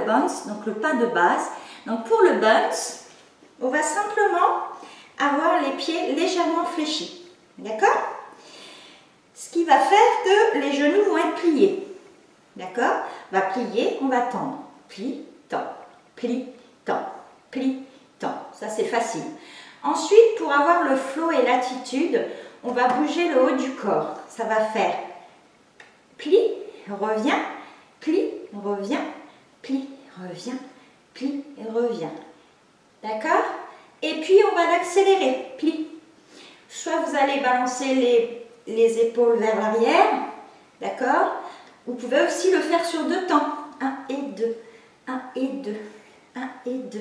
le bounce, donc le pas de base. Donc pour le bounce, on va simplement avoir les pieds légèrement fléchis. D'accord? Ce qui va faire que les genoux vont être pliés. D'accord? On va plier, on va tendre. Plie, tend, plie, tend, plie, tend. Ça c'est facile. Ensuite, pour avoir le flow et l'attitude, on va bouger le haut du corps. Ça va faire plie, revient, plie, revient, plie, revient, plie et revient. D'accord? Et puis on va l'accélérer. Plie. Soit vous allez balancer les épaules vers l'arrière. D'accord? Vous pouvez aussi le faire sur 2 temps. 1 et 2. 1 et 2. 1 et 2.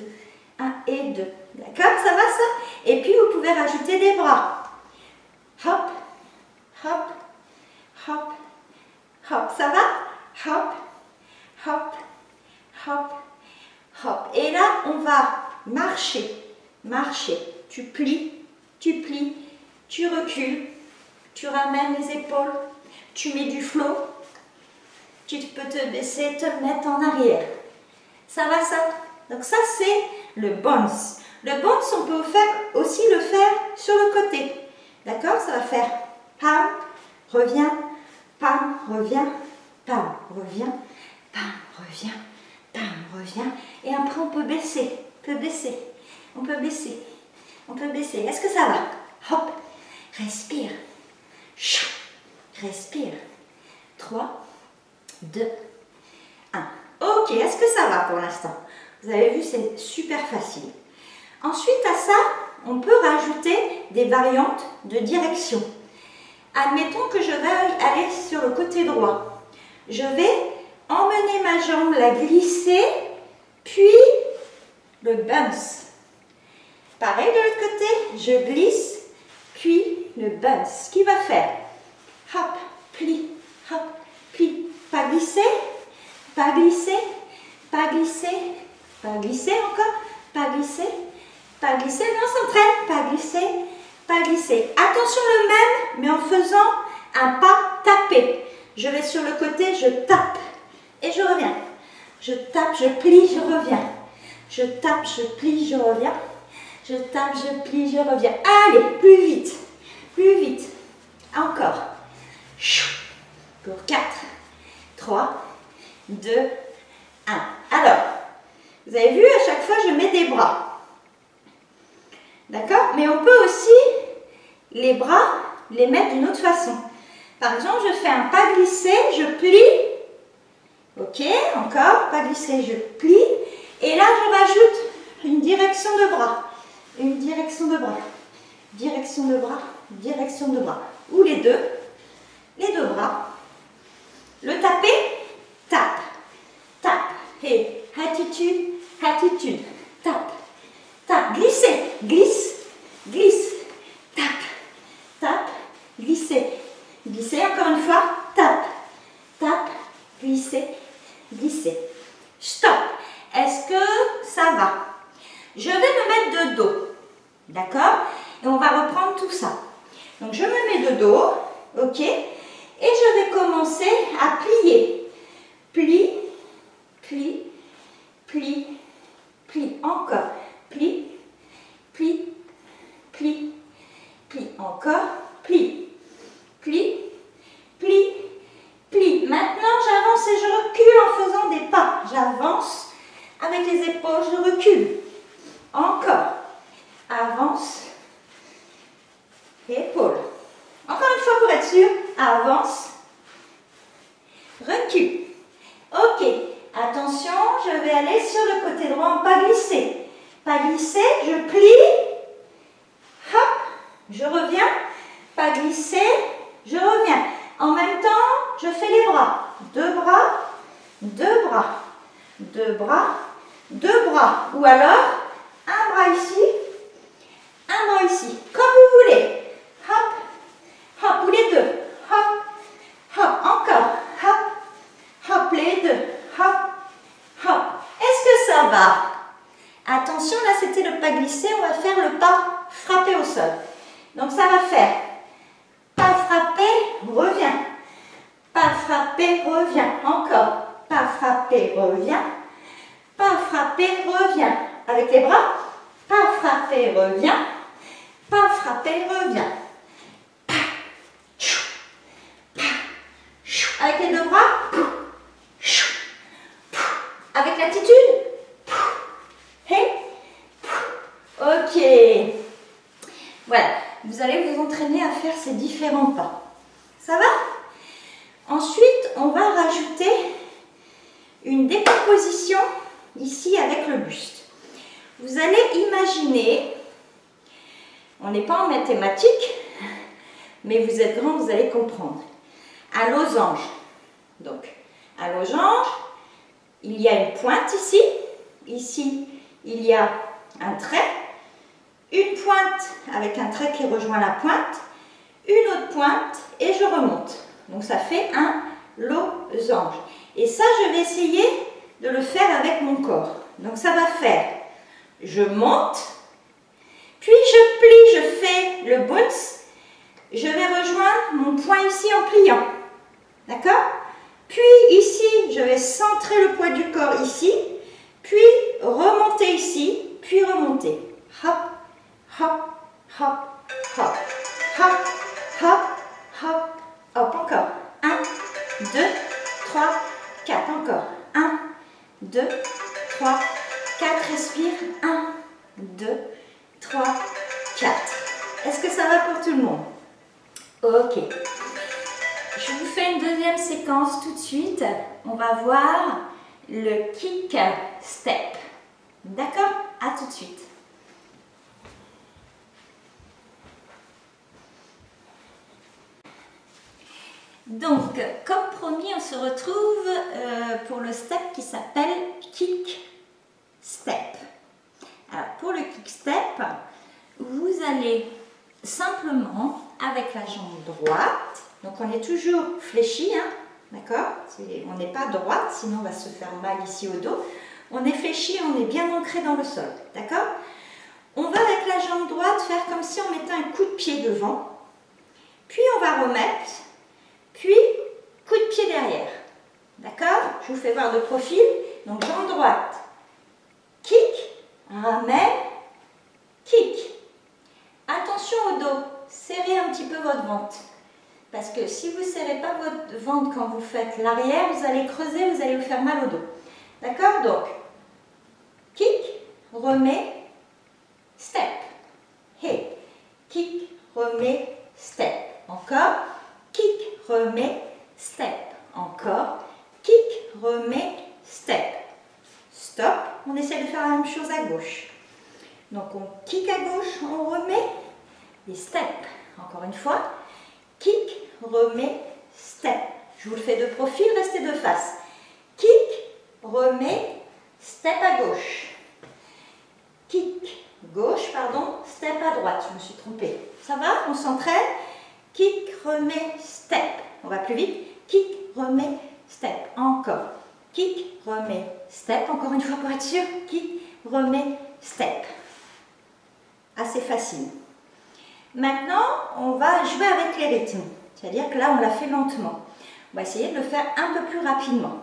1 et 2. D'accord? Ça va ça? Et puis vous pouvez rajouter des bras. Hop, hop, hop, hop. Ça va? Hop, hop, hop, hop. Et là, on va marcher, marcher. Tu plies, tu recules, tu ramènes les épaules, tu mets du flow. Tu peux te baisser, te mettre en arrière. Ça va ça? Donc ça, c'est le bounce. Le bounce, on peut aussi le faire sur le côté. D'accord? Ça va faire pam, revient, pam, revient, pam, revient, pam, revient, pam, revient. Et après, on peut baisser, on peut baisser, on peut baisser, on peut baisser. Est-ce que ça va? Hop, respire, respire. 3, 2, 1. Ok, est-ce que ça va pour l'instant? Vous avez vu, c'est super facile. Ensuite à ça, on peut rajouter des variantes de direction. Admettons que je vais aller sur le côté droit. Je vais emmener ma jambe, la glisser, puis le bounce. Pareil de l'autre côté, je glisse, puis le bounce. Ce qui va faire hop, plie, pas glisser, pas glisser, pas glisser, pas glisser encore, pas glisser, pas glisser, mais on s'entraîne, pas glisser, pas glisser. Attention le même, mais en faisant un pas tapé. Je vais sur le côté, je tape et je reviens. Je tape, je plie, je reviens. Je tape, je plie, je reviens. Je tape, je plie, je reviens. Allez, plus vite, plus vite. Encore. Pour 4, 3, 2, 1. Alors, vous avez vu, à chaque fois, je mets des bras. D'accord? Mais on peut aussi, les bras, les mettre d'une autre façon. Par exemple, je fais un pas glissé, je plie. Ok, encore, pas glissé, je plie. Et là, je rajoute une direction de bras. Une direction de bras. Direction de bras, direction de bras. Ou les deux bras. Le taper, tape, tape. Et attitude, attitude. Tape, tape. Glisser, glisse, glisse. Tape, tape, glisser. Glisser encore une fois. Tape, tape, glisser, glisser. Stop. Est-ce que ça va? Je vais me mettre de dos. D'accord? Et on va reprendre tout ça. Donc je me mets de dos. Ok? Et je vais commencer à plier. Plie, plie, plie, plie. Encore. Plie, plie, plie, plie. Encore. Plie, plie, plie, plie. Maintenant, j'avance et je recule en faisant des pas. J'avance avec les épaules, je recule. Encore. Avance. Épaule. Encore une fois pour être sûr. Avance. Recule. Ok. Attention, je vais aller sur le côté droit en pas glisser. Pas glisser, je plie. Hop. Je reviens. Pas glisser, je reviens. En même temps, je fais les bras. 2 bras, 2 bras, 2 bras, 2 bras. Ou alors, un bras ici, un bras ici. Comme vous voulez. Hop, hop, ou les deux. Hop, hop, encore. Hop, hop, les deux. Hop, hop. Est-ce que ça va? Attention, là c'était le pas glissé. On va faire le pas frappé au sol. Donc ça va faire pas frappé, revient. Pas frappé, revient. Encore. Pas frappé, revient. Pas frappé, reviens. Avec les bras. Pas frappé, reviens. Pas frappé, reviens. Avec les deux bras. Avec l'attitude. Ok. Voilà. Vous allez vous entraîner à faire ces différents pas. Ça va? Ensuite, on va rajouter une décomposition ici avec le buste. Vous allez imaginer, on n'est pas en mathématiques, mais vous êtes grand, vous allez comprendre. Un losange. Donc, un losange, il y a une pointe ici. Ici, il y a un trait. Une pointe avec un trait qui rejoint la pointe. Une autre pointe et je remonte. Donc, ça fait un losange. Et ça, je vais essayer de le faire avec mon corps. Donc, ça va faire, je monte, puis je plie, je fais le bounce. Je vais rejoindre mon point ici en pliant. D'accord? Puis ici, je vais centrer le poids du corps ici, puis remonter ici, puis remonter. Hop, hop, hop, hop, hop, hop, hop, hop, encore. 1, 2, 3, 4, encore. 1, 2, 3, 4, respire. 1, 2, 3, 4. Est-ce que ça va pour tout le monde? Ok. Je vous fais une deuxième séquence tout de suite. On va voir le kick step. D'accord? À tout de suite. Donc, comme promis, on se retrouve pour le step qui s'appelle kick step. Alors, pour le kick step, vous allez simplement, avec la jambe droite, donc on est toujours fléchi, hein, d'accord? On n'est pas droite, sinon on va se faire mal ici au dos. On est fléchi, on est bien ancré dans le sol, d'accord? On va avec la jambe droite faire comme si on mettait un coup de pied devant, puis on va remettre, puis coup de pied derrière, d'accord? Je vous fais voir de profil, donc jambe droite, kick, ramène, kick. Attention au dos, serrez un petit peu votre ventre. Parce que si vous ne serrez pas votre ventre quand vous faites l'arrière, vous allez creuser, vous allez vous faire mal au dos. D'accord? Donc, kick, remets, step. Hey. Kick, remets, step. Encore. Kick, remets, step. Encore. Kick, remets, step. Stop. On essaie de faire la même chose à gauche. Donc, on kick à gauche, on remet, et step. Encore une fois. Kick, remets, step. Je vous le fais de profil, restez de face. Kick, remets, step à gauche. Kick, gauche, pardon, step à droite. Je me suis trompée. Ça va? On s'entraîne. Kick, remets, step. On va plus vite. Kick, remets, step. Encore. Kick, remets, step. Encore une fois pour être sûr. Kick, remets, step. Assez facile. Maintenant, on va jouer avec les rythmes. C'est-à-dire que là, on l'a fait lentement. On va essayer de le faire un peu plus rapidement.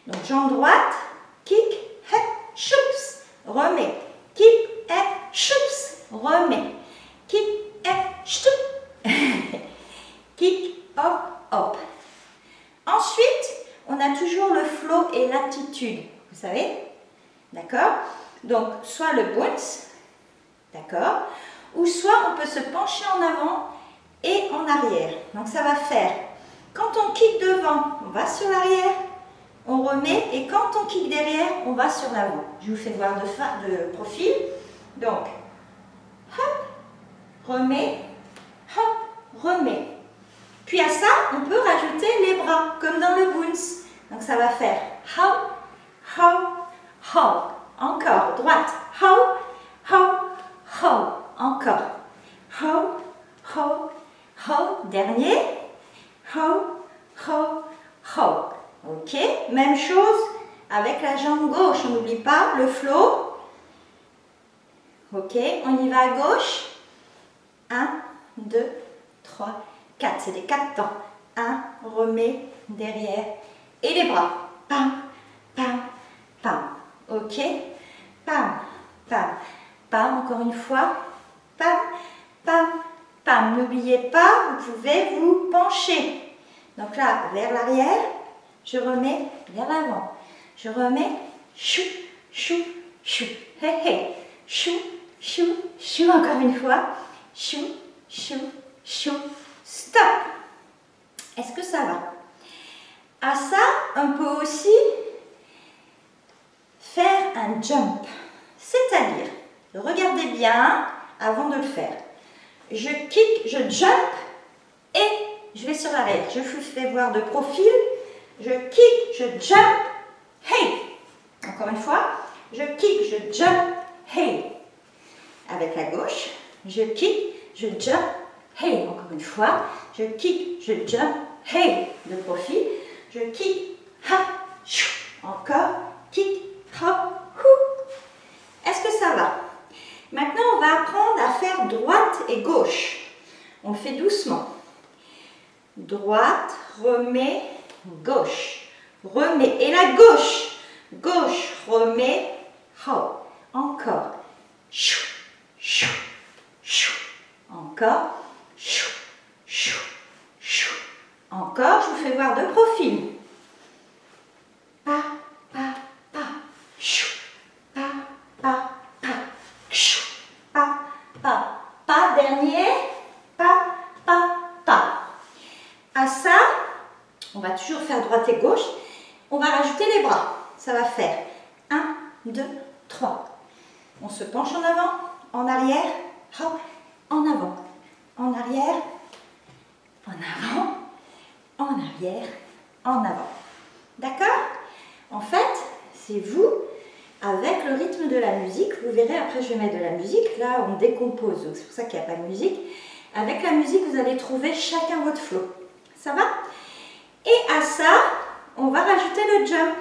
Donc, jambe droite, kick, hep, choups, remets. Kick, hep, choups, remets. Kick, hep, choups. Kick, hop, hop. Ensuite, on a toujours le flow et l'attitude. Vous savez? D'accord? Donc, soit le bounce, d'accord? Ou soit on peut se pencher en avant et en arrière. Donc ça va faire, quand on kick devant, on va sur l'arrière, on remet, et quand on kick derrière, on va sur l'avant. Je vous fais voir de profil. Donc, hop, remet, hop, remet. Puis à ça, on peut rajouter les bras, comme dans le bounce. Donc ça va faire hop, hop, hop. Encore, droite, hop, hop, hop. Encore. Ho, ho, ho. Dernier. Ho, ho, ho. Ok. Même chose avec la jambe gauche. On n'oublie pas le flow. Ok. On y va à gauche. 1, 2, 3, 4. C'est des 4 temps. 1, remets, derrière. Et les bras. Pam, pam, pam. Ok. Pam, pam, pam. Encore une fois. Pam, pam, pam. N'oubliez pas, vous pouvez vous pencher. Donc là, vers l'arrière. Je remets vers l'avant. Je remets. Chou, chou, chou. Hey, hey. Chou, chou, chou. Encore une fois. Chou, chou, chou. Stop. Est-ce que ça va? À ça, on peut aussi faire un jump. C'est-à-dire, regardez bien avant de le faire. Je kick, je jump et je vais sur l'arrière. Je vous fais voir de profil. Je kick, je jump, hey. Encore une fois. Je kick, je jump, hey. Avec la gauche. Je kick, je jump, hey. Encore une fois. Je kick, je jump, hey. De profil. Je kick, hop, chou. Encore. Kick, hop, hou. Est-ce que ça va? Maintenant, on va apprendre à faire droite et gauche. On le fait doucement. Droite, remets, gauche. Remets. Et la gauche. Gauche, remets, hop. Encore. Chou, chou, chou. Encore. Chou, chou, chou. Encore, je vous fais voir de profil. Pa, pa, pa. Chou. Pa, pa, pa. Chou. Pa, pa, pa. Dernier. Pa, pa, pa. À ça, on va toujours faire droite et gauche. On va rajouter les bras. Ça va faire 1, 2, 3. On se penche en avant, en arrière, hop, en avant, en arrière, en avant, en arrière, en avant. D'accord? En fait, c'est vous, avec le rythme de la musique. Vous verrez, après je vais mettre de la musique. Là, on décompose, donc c'est pour ça qu'il n'y a pas de musique. Avec la musique, vous allez trouver chacun votre flow. Ça va? Et à ça, on va rajouter le jump.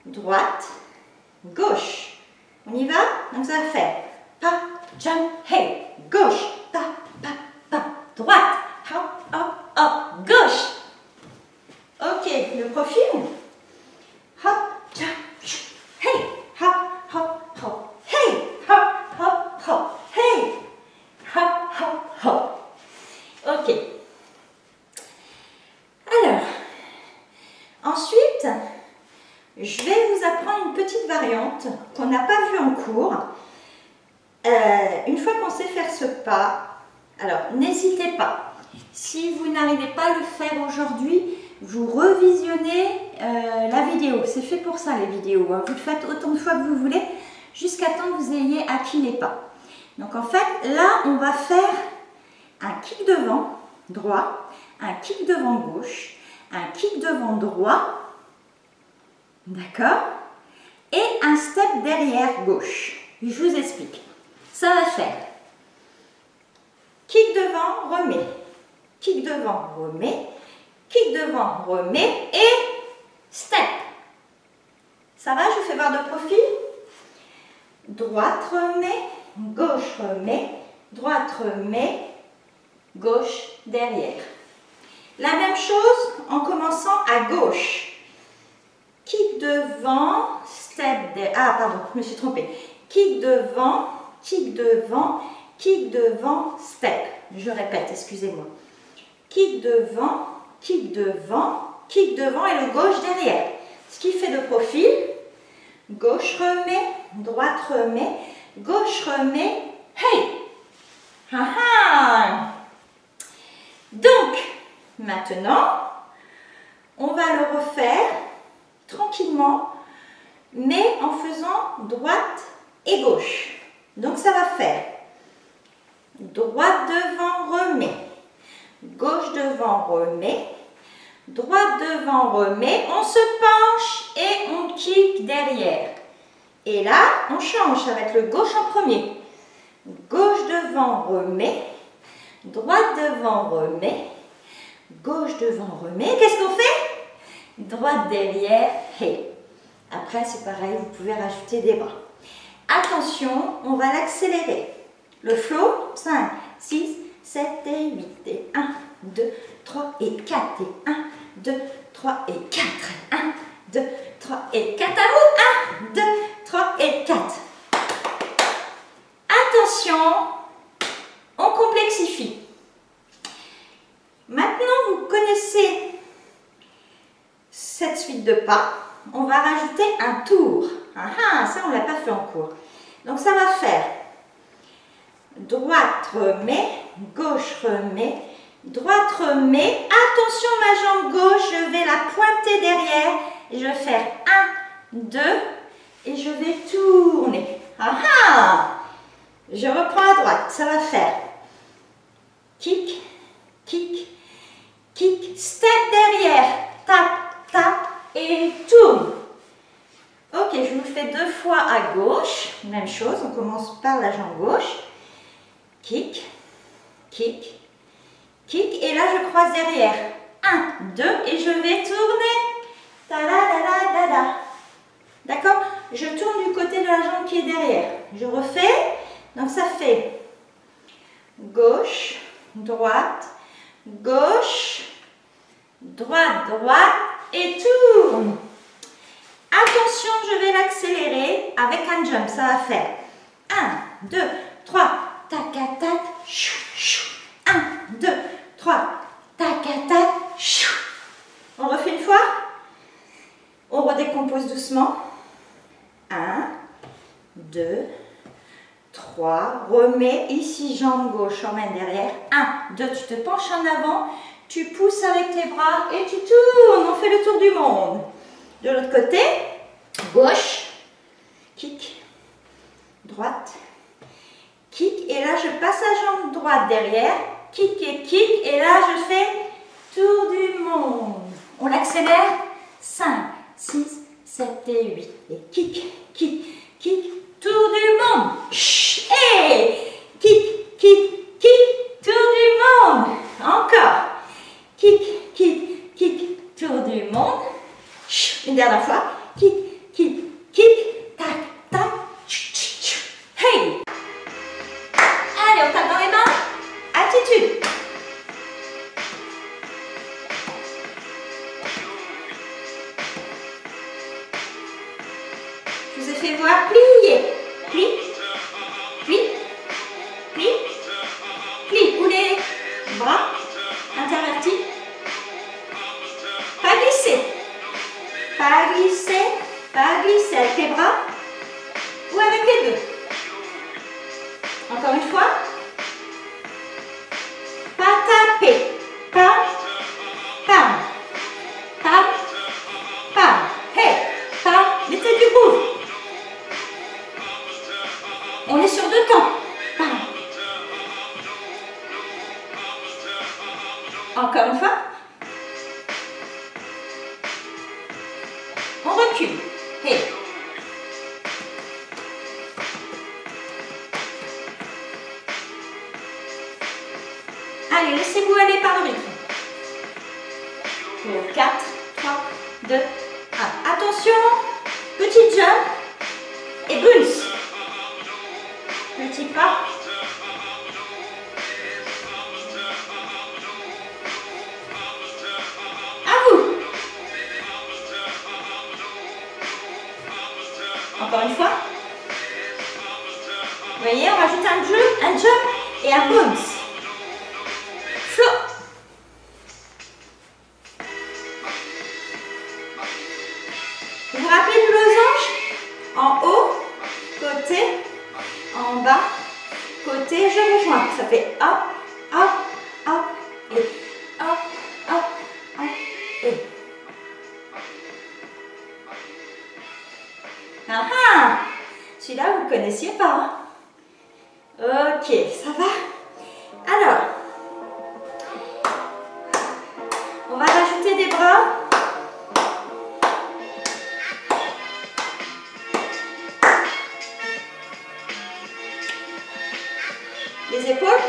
Droite, gauche. On y va? Donc ça va faire pas, jump, hey. Gauche, pas, pas, pas. Droite, hop, hop, hop. Gauche. Ok, le profil. Hop, jump, hey. Hop, hop, hop. Hey. Hop, hop, hop. Hey. Hop, hop, hop. Ok. Alors, ensuite, je vais vous apprendre une petite variante qu'on n'a pas vue en cours. Une fois qu'on sait faire ce pas, alors n'hésitez pas. Si vous n'arrivez pas à le faire aujourd'hui, vous revisionnez la vidéo. C'est fait pour ça les vidéos. Hein. Vous le faites autant de fois que vous voulez, jusqu'à temps que vous ayez acquis les pas. Donc en fait, là, on va faire un kick devant, droit, un kick devant gauche, un kick devant droit, d'accord, et un step derrière gauche. Je vous explique. Ça va faire kick devant, remets, kick devant, remets, kick devant, remets et step. Ça va, je vous fais voir de profil. Droite, remets, gauche, remets, droite, remets, gauche, derrière. La même chose en commençant à gauche. Kick devant, step derrière. Ah, pardon, je me suis trompée. Kick devant, kick devant, kick devant, step. Je répète, excusez-moi. Kick devant, kick devant, kick devant et le gauche derrière. Ce qui fait de profil. Gauche remet, droite remet, gauche remet, hey! Ah ah! Donc, maintenant, on va le refaire tranquillement, mais en faisant droite et gauche. Donc, ça va faire droite devant, remet, gauche devant, remet, droite devant, remet, on se penche et on kick derrière. Et là, on change, ça va être le gauche en premier. Gauche devant, remet, droite devant, remet, gauche devant, remet. Qu'est-ce qu'on fait? Droite derrière, hey. Après, c'est pareil, vous pouvez rajouter des bras. Attention, on va l'accélérer. Le flow, 5, 6, 7 et 8 et 1, 2, 3 et 4 et 1, 2, 3 et 4 et 1, 2, 3 et 4 à vous, 1, 2, de pas, on va rajouter un tour. Ah ah, ça on ne l'a pas fait en cours. Donc ça va faire droite remet, gauche remet, droite remet. Attention, ma jambe gauche, je vais la pointer derrière. Et je vais faire 1, 2 et je vais tourner. Ah ah! Je reprends à droite. Ça va faire kick, kick, kick, step derrière, tap, tap et tourne. Ok, je vous fais 2 fois à gauche. Même chose, on commence par la jambe gauche. Kick, kick, kick. Et là, je croise derrière. 1, 2 et je vais tourner. Ta-da-da-da-da-da. D'accord? Je tourne du côté de la jambe qui est derrière. Je refais. Donc, ça fait gauche, droite, gauche, droite, droite et tourne. Attention, je vais l'accélérer avec un jump. Ça va faire 1, 2, 3, tac, tac, tac, chou, chou. 1, 2, 3, tac, tac, chou. On refait une fois. On redécompose doucement. 1, 2, 3. Remets ici, jambe gauche, emmène derrière. 1, 2, tu te penches en avant. Tu pousses avec tes bras et tu tournes. On fait le tour du monde. De l'autre côté, gauche, kick, droite, kick. Et là, je passe la jambe droite derrière. Kick et kick. Et là, je fais tour du monde. On l'accélère. 5, 6, 7 et 8. Et kick, kick, kick, tour du monde. Chut, et kick, kick, kick, tour du monde. Encore. Kick, kick, kick, tour du monde. Chut, une dernière fois. Kick, kick, kick, tac, tac, chut, chut, chut. Hey. Allez, on tape dans les mains. Attitude. Je vous ai fait voir plier. Plie, plie, plie, plie. Ou les bras intervertis. Pas glisser. Pas glisser. Pas glisser avec les bras ou avec les deux. Encore une fois. Pas taper. Pas, pas, pas, pas. Hey, pas. Mettez du groove. On est sur 2 temps. Encore une fois. On recule. Hey. Allez, laissez-vous aller par le rythme. Pour 4, 3, 2, 1. Attention. Petit jump. Et bounce. Petit pas. À vous. Encore une fois. Vous voyez, on rajoute un jump et un bounce. Flow. Vous vous rappelez du losange? En haut, côté, en bas, côté, je rejoins. Ça fait hop, hop, hop, et hop, hop, hop, et. Ah ah! Celui-là, vous ne connaissiez pas. Hein? Ok, ça va? Alors, on va rajouter des bras. Les épaules.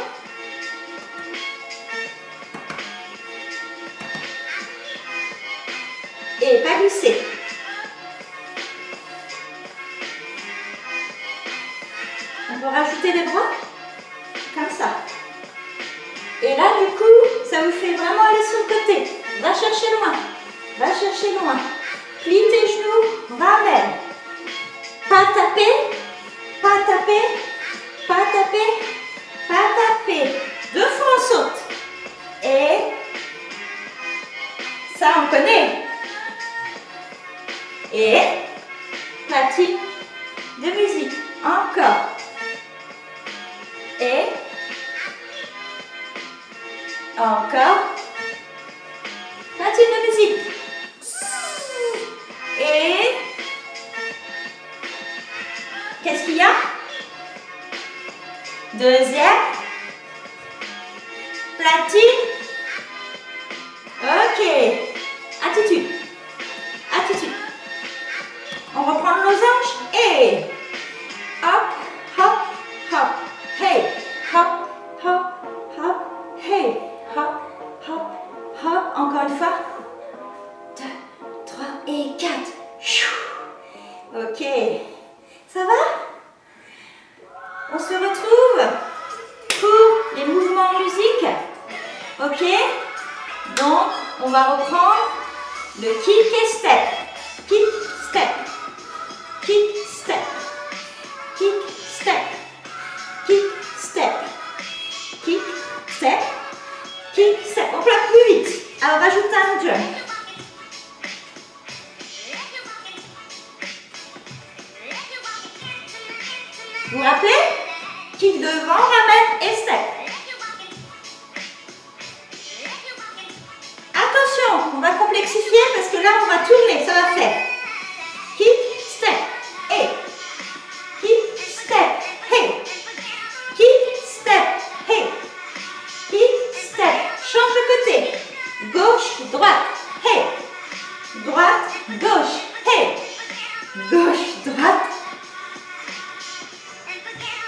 Et pas glisser. On peut rajouter les bras comme ça. Et là, du coup, ça vous fait vraiment aller sur le côté. Va chercher loin. Va chercher loin. Plie tes genoux. Ramène. Pas taper. Pas taper. Pas taper. Pas taper. 2 fois on saute. Et ça, on connaît. Et platine de musique. Encore. Et encore. Platine de musique. Et qu'est-ce qu'il y a? Deuxième. Platine. Ok. Attitude. Attitude. On reprend le losange. Et hop, hop, hop. Hey, hop, hop, hop. Hey, hop, hop, hop. Encore une fois. 2, 3 et 4. Ok. Ça va? On se retrouve pour les mouvements en musique. Ok? Donc, on va reprendre le kick et step. Kick, step. Kick, step. Kick, step. Kick, step. Kick, step. Kick, step. On plaque plus vite. Alors, rajoute un jump. Vous vous rappelez? Kick devant, ramène et step. Attention, on va complexifier parce que là, on va tourner. Ça va faire kick, step, et kick, step, hey. Kick, step, hey. Kick, step. Change de côté. Gauche, droite, hey. Droite, gauche, hey. Gauche, droite.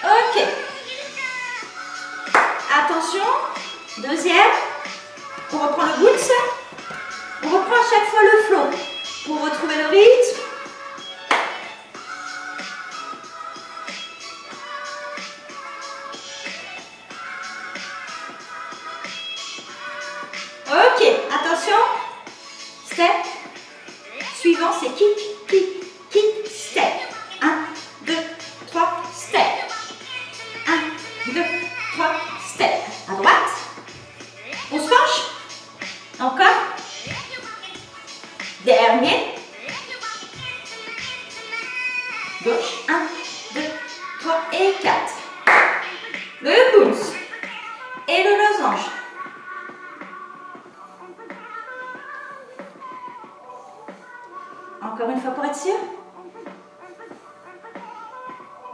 Ok. Attention. Deuxième. On reprend le boots. On reprend à chaque fois le flow pour retrouver le rythme. Ok, attention. Step. Suivant, c'est kick, kick, kick, step. 1, 2, 3, step. 1, 2, 3, step. À droite. On se penche. Encore. Dernier. Gauche. 1, 2, 3 et 4. Le bounce. Et le losange. Encore une fois pour être sûr.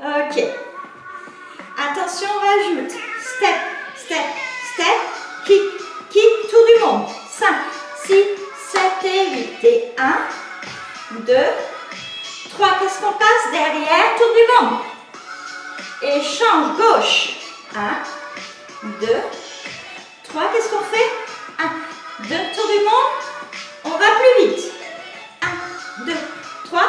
Ok. Attention, on rajoute. Step, step, step. Kick, kick, tour du monde. 5, 6, 7 et 8. Et 1, 2, 3. Qu'est-ce qu'on passe derrière? Tour du monde. Et change, gauche. 1, 2, 3. Qu'est-ce qu'on fait? 1, 2, tour du monde. On va plus vite. 1, 2, 3.